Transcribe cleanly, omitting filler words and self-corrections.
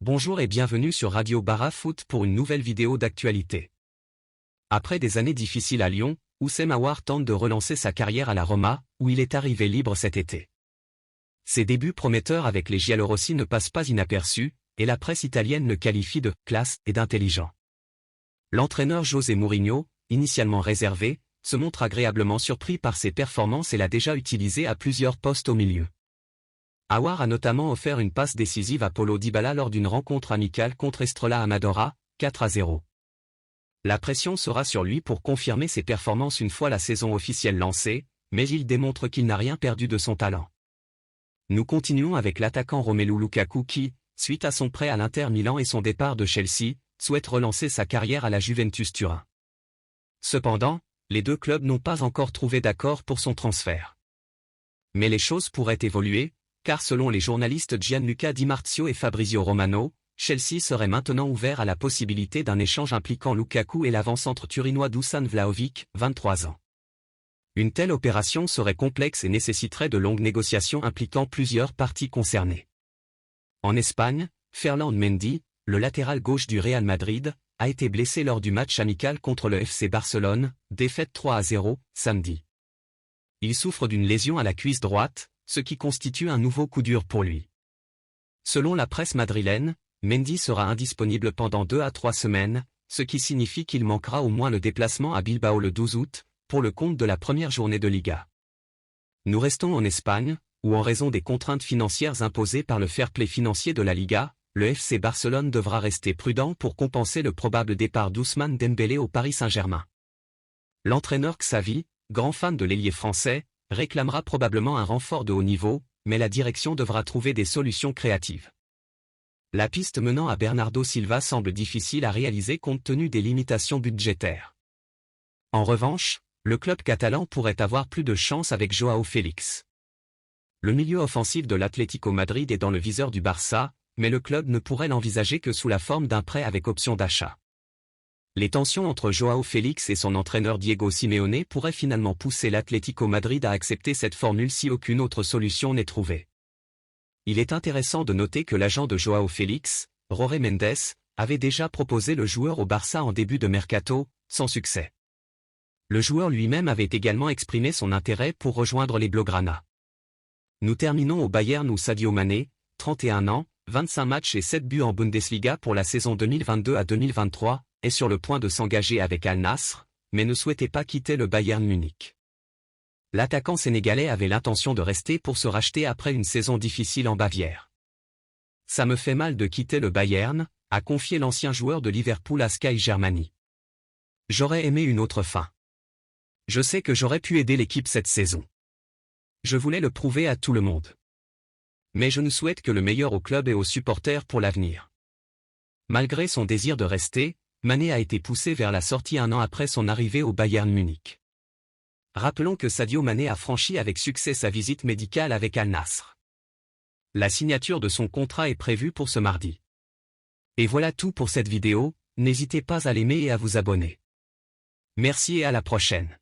Bonjour et bienvenue sur Radio Bara Foot pour une nouvelle vidéo d'actualité. Après des années difficiles à Lyon, Houssem Aouar tente de relancer sa carrière à la Roma, où il est arrivé libre cet été. Ses débuts prometteurs avec les Giallorossi ne passent pas inaperçus, et la presse italienne le qualifie de « classe » et d'intelligent. L'entraîneur José Mourinho, initialement réservé, se montre agréablement surpris par ses performances et l'a déjà utilisé à plusieurs postes au milieu. Aouar a notamment offert une passe décisive à Paulo Dybala lors d'une rencontre amicale contre Estrela Amadora, 4-0. La pression sera sur lui pour confirmer ses performances une fois la saison officielle lancée, mais il démontre qu'il n'a rien perdu de son talent. Nous continuons avec l'attaquant Romelu Lukaku qui, suite à son prêt à l'Inter Milan et son départ de Chelsea, souhaite relancer sa carrière à la Juventus Turin. Cependant, les deux clubs n'ont pas encore trouvé d'accord pour son transfert. Mais les choses pourraient évoluer, car selon les journalistes Gianluca Di Marzio et Fabrizio Romano, Chelsea serait maintenant ouvert à la possibilité d'un échange impliquant Lukaku et l'avant-centre turinois Dusan Vlahovic, 23 ans. Une telle opération serait complexe et nécessiterait de longues négociations impliquant plusieurs parties concernées. En Espagne, Ferland Mendy, le latéral gauche du Real Madrid, a été blessé lors du match amical contre le FC Barcelone, défaite 3-0, samedi. Il souffre d'une lésion à la cuisse droite, ce qui constitue un nouveau coup dur pour lui. Selon la presse madrilène, Mendy sera indisponible pendant 2 à 3 semaines, ce qui signifie qu'il manquera au moins le déplacement à Bilbao le 12 août, pour le compte de la première journée de Liga. Nous restons en Espagne, où en raison des contraintes financières imposées par le fair-play financier de la Liga, le FC Barcelone devra rester prudent pour compenser le probable départ d'Ousmane Dembélé au Paris Saint-Germain. L'entraîneur Xavi, grand fan de l'ailier français, réclamera probablement un renfort de haut niveau, mais la direction devra trouver des solutions créatives. La piste menant à Bernardo Silva semble difficile à réaliser compte tenu des limitations budgétaires. En revanche, le club catalan pourrait avoir plus de chance avec Joao Félix. Le milieu offensif de l'Atlético Madrid est dans le viseur du Barça, mais le club ne pourrait l'envisager que sous la forme d'un prêt avec option d'achat. Les tensions entre Joao Félix et son entraîneur Diego Simeone pourraient finalement pousser l'Atlético Madrid à accepter cette formule si aucune autre solution n'est trouvée. Il est intéressant de noter que l'agent de Joao Félix, Jorge Mendes, avait déjà proposé le joueur au Barça en début de mercato, sans succès. Le joueur lui-même avait également exprimé son intérêt pour rejoindre les Blaugrana. Nous terminons au Bayern où Sadio Mané, 31 ans, 25 matchs et 7 buts en Bundesliga pour la saison 2022 à 2023, est sur le point de s'engager avec Al Nassr, mais ne souhaitait pas quitter le Bayern Munich. L'attaquant sénégalais avait l'intention de rester pour se racheter après une saison difficile en Bavière. Ça me fait mal de quitter le Bayern, a confié l'ancien joueur de Liverpool à Sky Germany. J'aurais aimé une autre fin. Je sais que j'aurais pu aider l'équipe cette saison. Je voulais le prouver à tout le monde. Mais je ne souhaite que le meilleur au club et aux supporters pour l'avenir. Malgré son désir de rester, Mané a été poussé vers la sortie 1 an après son arrivée au Bayern Munich. Rappelons que Sadio Mané a franchi avec succès sa visite médicale avec Al Nassr. La signature de son contrat est prévue pour ce mardi. Et voilà tout pour cette vidéo, n'hésitez pas à l'aimer et à vous abonner. Merci et à la prochaine.